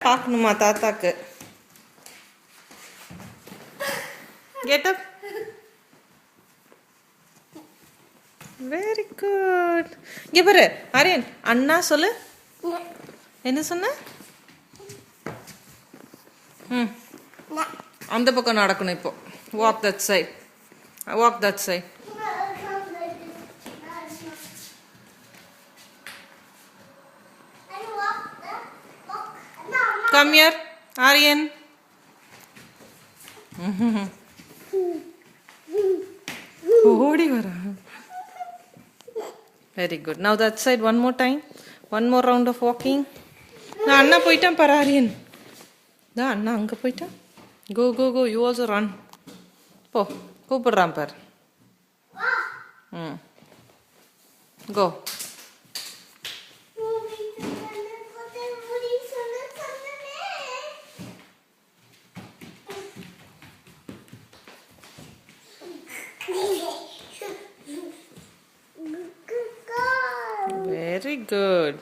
பார்க்கணுமா தாத்தாக்கு? Get up. Very good. இங்க பாரு ஆரியன், அண்ணா சொல்லு. என்ன சொன்ன? அந்த பக்கம் நடக்கணும் இப்போ. Walk that side. Walk that side. Come here, Aryan. ஓடி வரா. Very good. Now that side one more time. One more round of walking. நான் அண்ணா போயிட்டான் பாரு ஆரியன். தான் அண்ணா அங்கே போயிட்டான். Go, go, go. You also run. போ, கூப்பிடுறான் பாரு. Go. Very good.